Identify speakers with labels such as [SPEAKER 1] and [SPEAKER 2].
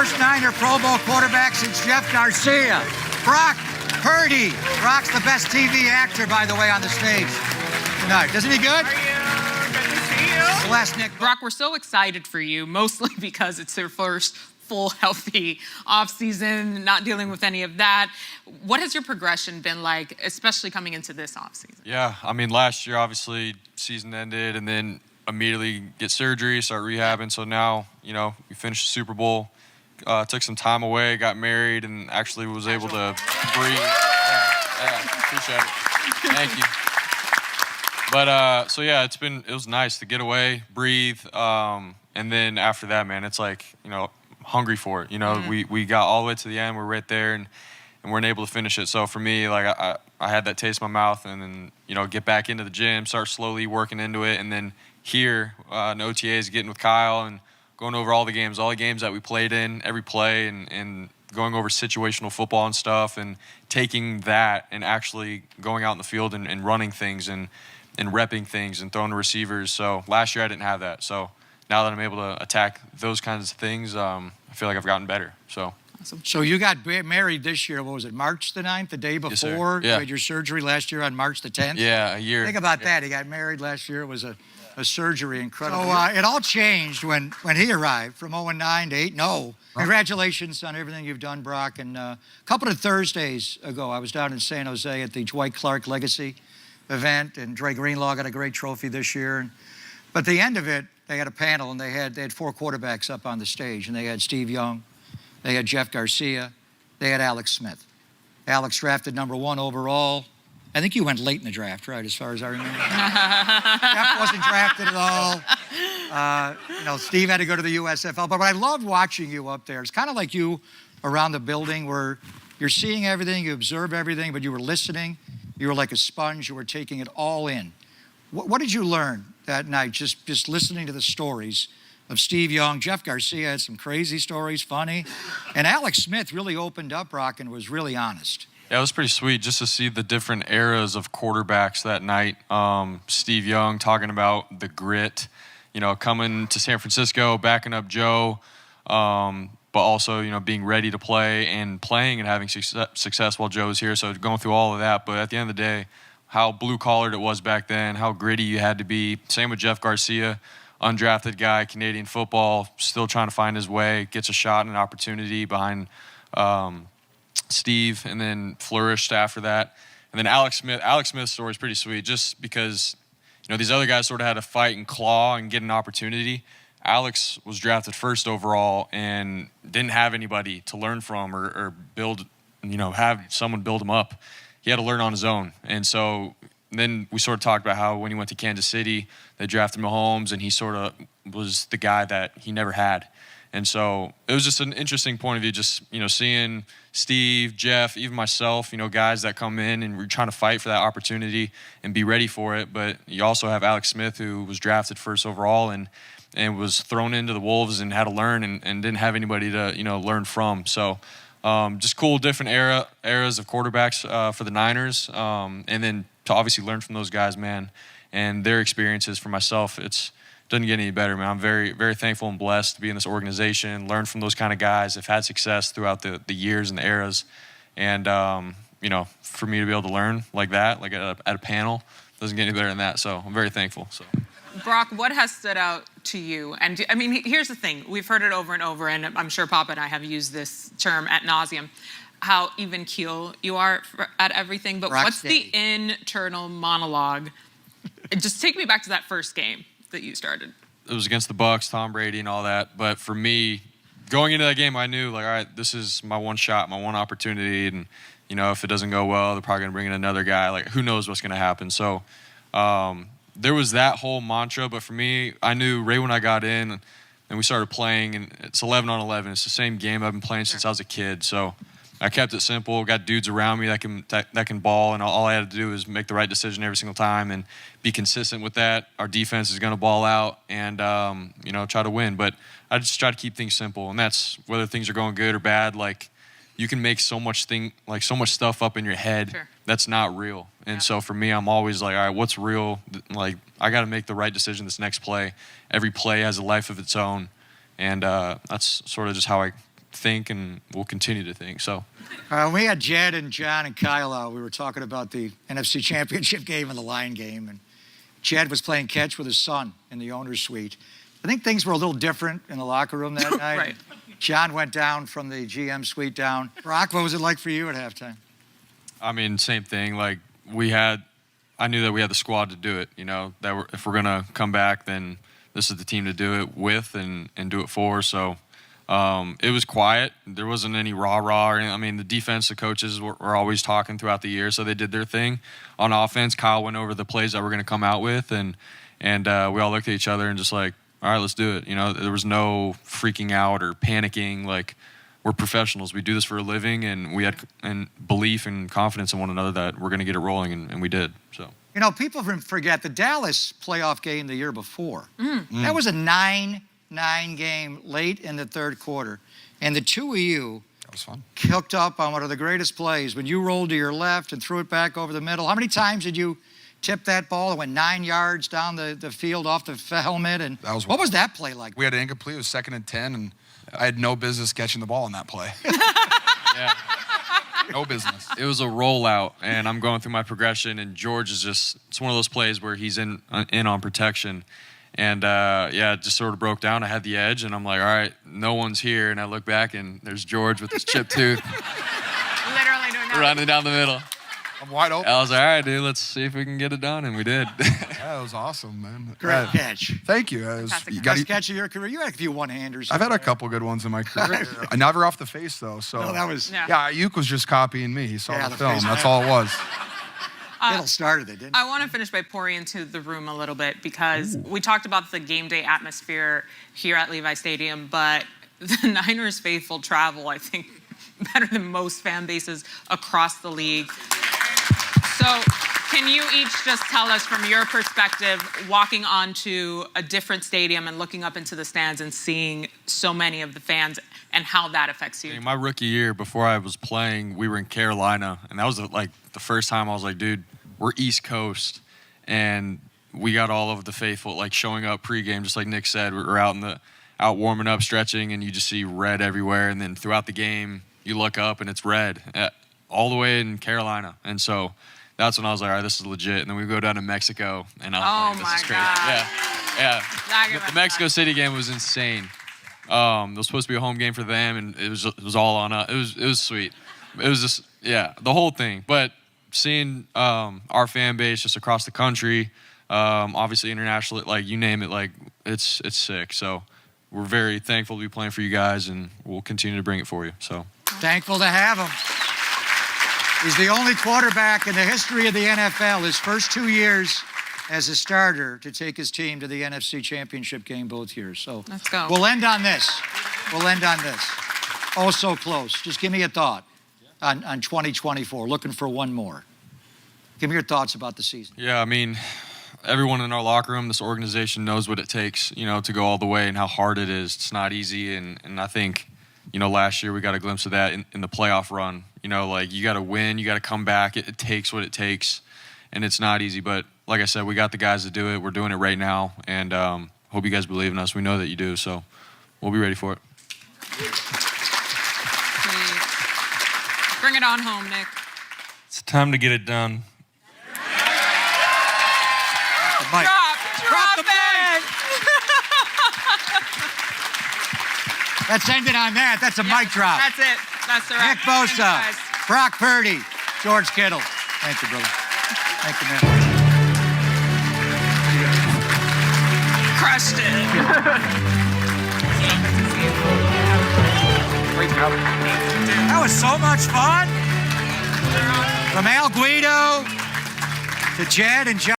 [SPEAKER 1] first Niner Pro Bowl quarterback since Jeff Garcia. Brock Purdy. Brock's the best TV actor, by the way, on the stage tonight. Isn't he good?
[SPEAKER 2] How are you? Good to see you.
[SPEAKER 1] Celeste, Nick.
[SPEAKER 3] Brock, we're so excited for you, mostly because it's your first full, healthy offseason, not dealing with any of that. What has your progression been like, especially coming into this offseason?
[SPEAKER 4] Yeah, I mean, last year, obviously, season ended, and then immediately get surgery, start rehabbing. So now, we finished the Super Bowl, took some time away, got married, and actually was able to breathe. Yeah, appreciate it. Thank you. But, so yeah, it was nice to get away, breathe, and then after that, man, it's like, hungry for it. We got all the way to the end. We're right there, and weren't able to finish it. So for me, like I had that taste in my mouth, and then get back into the gym, start slowly working into it, and then here in OTAs, getting with Kyle and going over all the games that we played in, every play, and going over situational football and stuff, and taking that and actually going out in the field and running things and repping things and throwing to receivers. So last year I didn't have that. So now that I'm able to attack those kinds of things, I feel like I've gotten better. So.
[SPEAKER 1] Awesome. So you got married this year, what was it, March the 9th, the day before?
[SPEAKER 4] Yes, sir. Yeah.
[SPEAKER 1] You had your surgery last year on March the 10th?
[SPEAKER 4] Yeah, a year.
[SPEAKER 1] Think about that. He got married last year. It was a surgery, incredible. So it all changed when he arrived from 0-9 to 8-0. Congratulations on everything you've done, Brock. And a couple of Thursdays ago, I was down in San Jose at the Dwight Clark Legacy event, and Dre Greenlaw got a great trophy this year. But at the end of it, they had a panel, and they had 4 quarterbacks up on the stage, and they had Steve Young, they had Jeff Garcia, they had Alex Smith. Alex drafted #1 overall. I think you went late in the draft, right, as far as I remember? Jeff wasn't drafted at all. Steve had to go to the USFL. But I loved watching you up there. It's kind of like you around the building where you're seeing everything, you observe everything, but you were listening. You were like a sponge. You were taking it all in. What did you learn that night, just listening to the stories of Steve Young? Jeff Garcia had some crazy stories, funny. And Alex Smith really opened up, Brock, and was really honest.
[SPEAKER 4] Yeah, it was pretty sweet just to see the different eras of quarterbacks that night. Steve Young talking about the grit, coming to San Francisco, backing up Joe, but also, being ready to play and playing and having success while Joe was here. So going through all of that. But at the end of the day, how blue-collared it was back then, how gritty you had to be. Same with Jeff Garcia, undrafted guy, Canadian football, still trying to find his way, gets a shot and an opportunity behind Steve, and then flourished after that. And then Alex Smith's story is pretty sweet just because, these other guys sort of had to fight and claw and get an opportunity. Alex was drafted first overall and didn't have anybody to learn from or build, have someone build him up. He had to learn on his own. And so then we sort of talked about how when he went to Kansas City, they drafted Mahomes, and he sort of was the guy that he never had. And so it was just an interesting point of view, just, seeing Steve, Jeff, even myself, guys that come in and we're trying to fight for that opportunity and be ready for it. But you also have Alex Smith, who was drafted first overall and was thrown into the Wolves and had to learn and didn't have anybody to, learn from. So just cool, different eras of quarterbacks for the Niners. And then to obviously learn from those guys, man, and their experiences. For myself, it doesn't get any better, man. I'm very, very thankful and blessed to be in this organization, learn from those kind of guys. I've had success throughout the years and the eras. And, for me to be able to learn like that, like at a panel, doesn't get any better than that. So I'm very thankful. So,
[SPEAKER 3] Brock, what has stood out to you? And I mean, here's the thing. We've heard it over and over, and I'm sure Papa and I have used this term ad nauseum, how even keel you are at everything. But what's the internal monologue? Just take me back to that first game that you started.
[SPEAKER 4] It was against the Bucs, Tom Brady and all that. But for me, going into that game, I knew, like, all right, this is my one shot, my one opportunity. And, if it doesn't go well, they're probably going to bring in another guy. Like, who knows what's going to happen. So there was that whole mantra. But for me, I knew right when I got in and we started playing, and it's 11-on-11. It's the same game I've been playing since I was a kid. So I kept it simple, got dudes around me that can ball, and all I had to do is make the right decision every single time and be consistent with that. Our defense is going to ball out and, try to win. But I just try to keep things simple, and that's whether things are going good or bad. Like, you can make so much stuff up in your head that's not real. And so for me, I'm always like, all right, what's real? Like, I got to make the right decision this next play. Every play has a life of its own, and that's sort of just how I think and we'll continue to think. So.
[SPEAKER 1] We had Jed and John and Kyle out. We were talking about the NFC Championship game and the Lion game, and Jed was playing catch with his son in the owner's suite. I think things were a little different in the locker room that night.
[SPEAKER 3] Right.
[SPEAKER 1] John went down from the GM suite down. Brock, what was it like for you at halftime?
[SPEAKER 4] I mean, same thing. Like I knew that we had the squad to do it. You know, that if we're gonna come back, then this is the team to do it with and do it for. So it was quiet. There wasn't any rah-rah. I mean, the defense, the coaches were always talking throughout the year, so they did their thing. On offense, Kyle went over the plays that we're gonna come out with, and we all looked at each other and just like, all right, let's do it. You know, there was no freaking out or panicking. Like, we're professionals. We do this for a living, and we had belief and confidence in one another that we're going to get it rolling, and we did. So,
[SPEAKER 1] you know, people forget the Dallas playoff game the year before. That was a 9-9 game late in the third quarter, and the two of you
[SPEAKER 5] that was fun.
[SPEAKER 1] Hooked up on one of the greatest plays when you rolled to your left and threw it back over the middle. How many times did you tip that ball? It went 9 yards down the field off the helmet, and what was that play like?
[SPEAKER 5] We had an incomplete. It was 2nd and 10, and I had no business catching the ball on that play.
[SPEAKER 4] yeah.
[SPEAKER 5] No business.
[SPEAKER 4] It was a rollout, and I'm going through my progression, and George is it's one of those plays where he's in on protection. And, it just sort of broke down. I had the edge, and I'm like, all right, no one's here. And I look back, and there's George with his chipped tooth.
[SPEAKER 3] Literally doing that.
[SPEAKER 4] Running down the middle.
[SPEAKER 5] I'm wide open.
[SPEAKER 4] I was like, all right, dude, let's see if we can get it done. And we did.
[SPEAKER 5] Yeah, it was awesome, man.
[SPEAKER 1] Great catch.
[SPEAKER 5] Thank you.
[SPEAKER 1] Best catch of your career. You had a few one-handers.
[SPEAKER 5] I've had a couple good ones in my career. I never off the face, though. So
[SPEAKER 1] No, that was...
[SPEAKER 3] Yeah.
[SPEAKER 5] Ayuk was just copying me. He saw the film.
[SPEAKER 1] face.
[SPEAKER 5] That's all it was.
[SPEAKER 1] Kittle started it, didn't he?
[SPEAKER 3] I want to finish by pouring into the room a little bit because we talked about the game day atmosphere here at Levi Stadium, but the Niners faithful travel, I think, better than most fan bases across the league. So can you each just tell us from your perspective, walking onto a different stadium and looking up into the stands and seeing so many of the fans and how that affects you?
[SPEAKER 4] My rookie year, before I was playing, we were in Carolina, and that was the first time I was like, dude, we're East Coast, and we got all of the faithful showing up pregame, just like Nick said. We're out warming up, stretching, and you just see red everywhere. And then throughout the game, you look up and it's red all the way in Carolina. And so that's when I was like, all right, this is legit. And then we go down to Mexico, and I was like, this is crazy.
[SPEAKER 3] God.
[SPEAKER 4] Yeah. The Mexico City game was insane. It was supposed to be a home game for them, and it was all on us. It was sweet. It was just the whole thing. But seeing our fan base just across the country, obviously internationally, you name it, it's sick. So we're very thankful to be playing for you guys, and we'll continue to bring it for you. So
[SPEAKER 1] thankful to have him. He's the only quarterback in the history of the NFL, his first 2 years as a starter, to take his team to the NFC Championship game both years. So
[SPEAKER 3] let's go.
[SPEAKER 1] We'll end on this. Oh, so close. Just give me a thought on 2024. Looking for one more. Give me your thoughts about the season.
[SPEAKER 4] Yeah, I mean, everyone in our locker room, this organization knows what it takes, to go all the way and how hard it is. It's not easy, and I think, last year we got a glimpse of that in the playoff run. You got to win, you got to come back. It takes what it takes, and it's not easy. But like I said, we got the guys to do it. We're doing it right now, and hope you guys believe in us. We know that you do, so we'll be ready for it.
[SPEAKER 3] Bring it on home, Nick.
[SPEAKER 6] It's time to get it done.
[SPEAKER 3] Drop it!
[SPEAKER 1] Let's end it on that. That's a mic drop.
[SPEAKER 3] That's it. That's the wrap.
[SPEAKER 1] Nick Bosa,
[SPEAKER 3] Thanks, guys.
[SPEAKER 1] Brock Purdy, George Kittle. Thank you, brother. Thank you, man.
[SPEAKER 3] Crushed it.
[SPEAKER 1] That was so much fun. From Al Guido to Jed and John.